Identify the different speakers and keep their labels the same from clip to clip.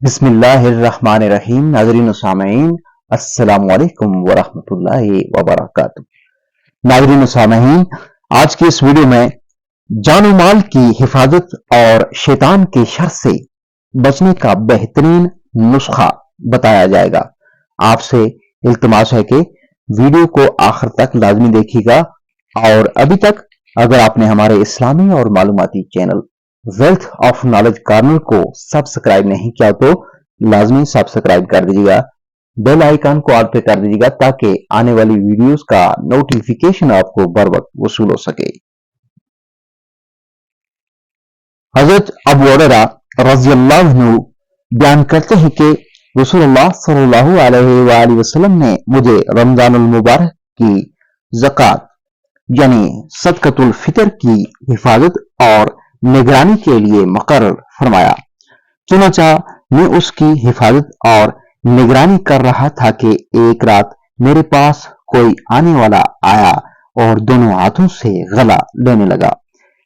Speaker 1: بسم اللہ الرحمن الرحیم۔ ناظرین و سامعین، السلام علیکم ورحمۃ اللہ وبرکاتہ۔ ناظرین و سامعین، آج کے اس ویڈیو میں جان و مال کی حفاظت اور شیطان کے شر سے بچنے کا بہترین نسخہ بتایا جائے گا۔ آپ سے التماس ہے کہ ویڈیو کو آخر تک لازمی دیکھیے گا، اور ابھی تک اگر آپ نے ہمارے اسلامی اور معلوماتی channel wealth of knowledge corner کو سبسکرائب نہیں کیا تو لازمی سبسکرائب کر دیجیے گا، بیل آئیکن کو آل پہ کر دیجیے گا تاکہ آنے والی ویڈیوز کا نوٹیفیکیشن آپ کو بر وقت وصول ہو سکے۔ حضرت ابو ہریرہ رضی اللہ عنہ بیان کرتے ہیں کہ رسول اللہ صلی اللہ علیہ وآلہ وسلم نے مجھے رمضان المبارک کی زکوٰۃ یعنی صدقۃ الفطر کی حفاظت اور نگرانی کے لیے مقرر فرمایا۔ چنانچہ میں اس کی حفاظت اور نگرانی کر رہا تھا کہ ایک رات میرے پاس کوئی آنے والا آیا اور دونوں ہاتھوں سے گلا لینے لگا۔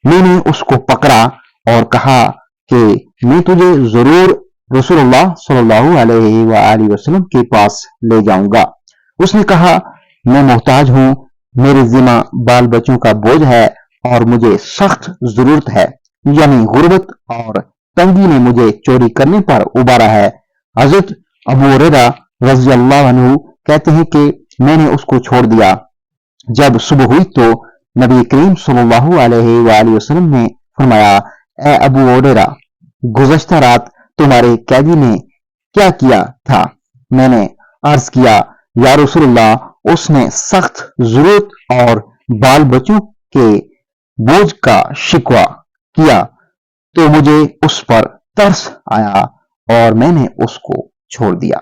Speaker 1: میں نے اس کو پکڑا اور کہا کہ میں تجھے ضرور رسول اللہ صلی اللہ علیہ وآلہ وسلم کے پاس لے جاؤں گا۔ اس نے کہا، میں محتاج ہوں، میرے ذمہ بال بچوں کا بوجھ ہے اور مجھے سخت ضرورت ہے، یعنی غربت اور تنگی نے مجھے چوری کرنے پر ابھارا ہے۔ حضرت ابو ہریرہ رضی اللہ عنہ کہتے ہیں کہ میں نے اس کو چھوڑ دیا۔ جب صبح ہوئی تو نبی کریم صلی اللہ علیہ وآلہ وسلم نے فرمایا، اے ابو ہریرہ، گزشتہ رات تمہارے قیدی نے کیا کیا تھا؟ میں نے عرض کیا، یا رسول اللہ، اس نے سخت ضرورت اور بال بچوں کے بوجھ کا شکوہ کیا تو مجھے اس پر ترس آیا اور میں نے اس کو چھوڑ دیا۔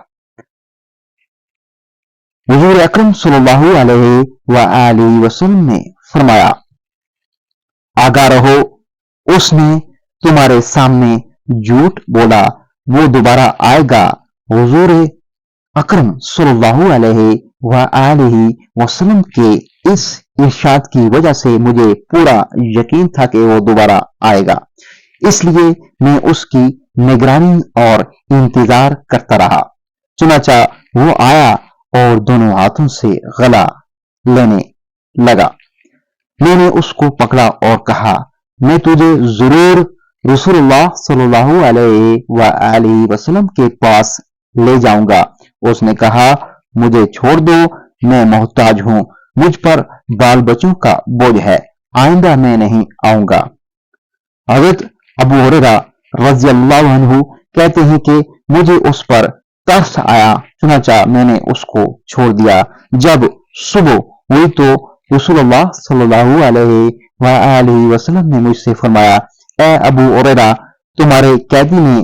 Speaker 1: حضور اکرم صلی اللہ علیہ وآلہ وسلم نے فرمایا، آگاہ رہو، اس نے تمہارے سامنے جھوٹ بولا، وہ دوبارہ آئے گا۔ حضور اکرم صلی اللہ علیہ وآلہ وسلم کے اس ارشاد کی وجہ سے مجھے پورا یقین تھا کہ وہ دوبارہ آئے گا، اس لیے میں اس کی نگرانی اور انتظار کرتا رہا۔ چنانچہ وہ آیا اور دونوں ہاتھوں سے گلا لینے لگا۔ میں نے اس کو پکڑا اور کہا، میں تجھے ضرور رسول اللہ صلی اللہ علیہ وآلہ وسلم کے پاس لے جاؤں گا۔ اس نے کہا، مجھے چھوڑ دو، میں محتاج ہوں، مجھ پر بال بچوں کا بوجھ ہے، آئندہ میں نہیں آؤں گا۔ حضرت ابو ہریرہ رضی اللہ عنہ کہتے ہیں کہ مجھے اس پر ترس آیا، چنانچہ میں نے اس کو چھوڑ دیا۔ جب صبح ہوئی تو رسول اللہ صلی اللہ علیہ وآلہ وسلم نے مجھ سے فرمایا، اے ابو ہریرہ، تمہارے قیدی نے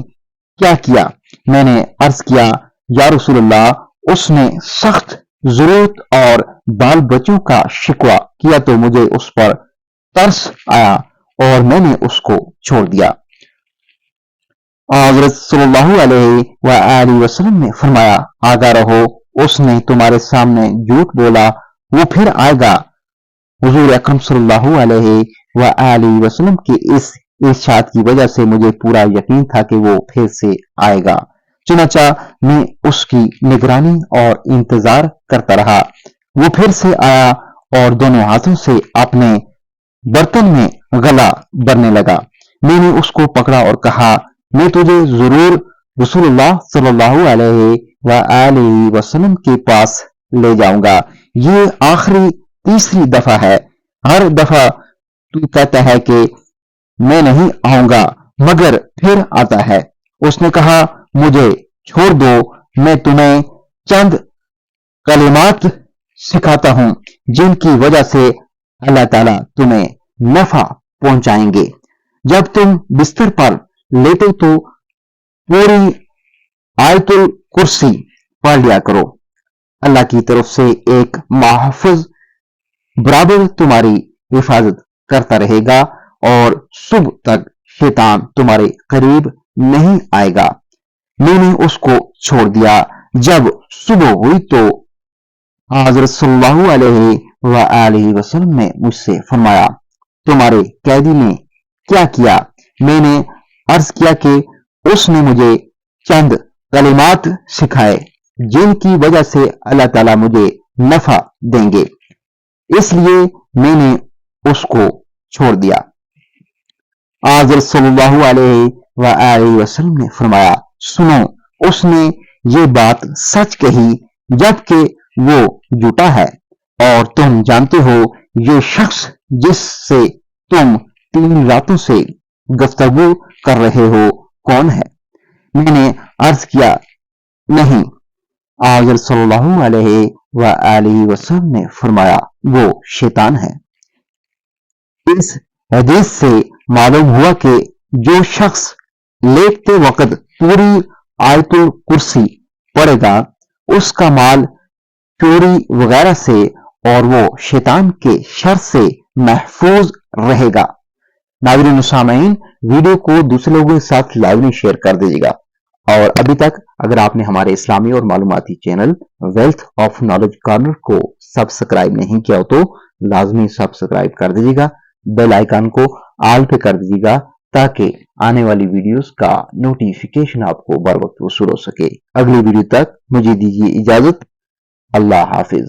Speaker 1: کیا کیا؟ میں نے عرض کیا، یا رسول اللہ، اس نے سخت ضرورت اور بال بچوں کا شکوہ کیا تو مجھے اس پر ترس آیا اور میں نے اس کو چھوڑ دیا۔ حضرت صلی اللہ علیہ وآلہ وسلم نے فرمایا، آگاہ رہو، اس نے تمہارے سامنے جھوٹ بولا، وہ پھر آئے گا۔ حضور اکرم صلی اللہ علیہ وآلہ وسلم کے اس ارشاد کی وجہ سے مجھے پورا یقین تھا کہ وہ پھر سے آئے گا، چنانچہ میں اس کی نگرانی اور انتظار کرتا رہا۔ وہ پھر سے آیا اور دونوں ہاتھوں سے اپنے برتن میں گلا بھرنے لگا۔ میں نے اس کو پکڑا اور کہا، میں تجھے ضرور رسول اللہ صلی اللہ علیہ وآلہ وسلم کے پاس لے جاؤں گا۔ یہ آخری تیسری دفعہ ہے۔ ہر دفعہ تو کہتا ہے کہ میں نہیں آؤں گا مگر پھر آتا ہے۔ اس نے کہا، مجھے چھوڑ دو، میں تمہیں چند کلمات سکھاتا ہوں جن کی وجہ سے اللہ تعالیٰ تمہیں نفع پہنچائیں گے۔ جب تم بستر پر لیٹو تو پوری آیت الکرسی پڑھ لیا کرو، اللہ کی طرف سے ایک محافظ برابر تمہاری حفاظت کرتا رہے گا اور صبح تک شیطان تمہارے قریب نہیں آئے گا۔ میں نے اس کو چھوڑ دیا۔ جب صبح ہوئی تو حضرت صلی اللہ علیہ وآلہ وسلم نے مجھ سے فرمایا، تمہارے قیدی نے کیا کیا؟ میں نے عرض کیا کہ اس نے مجھے چند کلمات سکھائے جن کی وجہ سے اللہ تعالیٰ مجھے نفع دیں گے، اس لیے میں نے اس کو چھوڑ دیا۔ حضرت صلی اللہ علیہ وآلہ وسلم نے فرمایا، سنو، اس نے یہ بات سچ کہی جبکہ وہ جھوٹا ہے، اور تم جانتے ہو یہ شخص جس سے تم 3 راتوں سے گفتگو کر رہے ہو کون ہے؟ میں نے عرض کیا، نہیں۔ حضرت صلی اللہ علیہ وآلہ وسلم نے فرمایا، وہ شیطان ہے۔ اس حدیث سے معلوم ہوا کہ جو شخص لیٹتے وقت پوری آیت الکرسی پڑھے گا اس کا مال چوری وغیرہ سے اور وہ شیطان کے شر سے محفوظ رہے گا۔ ناظرین و سامعین، ویڈیو کو دوسرے لوگوں کے ساتھ لائیو شیئر کر دیجیے گا، اور ابھی تک اگر آپ نے ہمارے اسلامی اور معلوماتی channel wealth of knowledge corner کو سبسکرائب نہیں کیا ہو تو لازمی سبسکرائب کر دیجیے گا، بیل آئیکن کو آل پہ کر دیجیے گا تاکہ آنے والی ویڈیوز کا نوٹیفیکیشن آپ کو بر وقت وصول ہو سکے۔ اگلی ویڈیو تک مجھے دیجیے اجازت، اللہ حافظ۔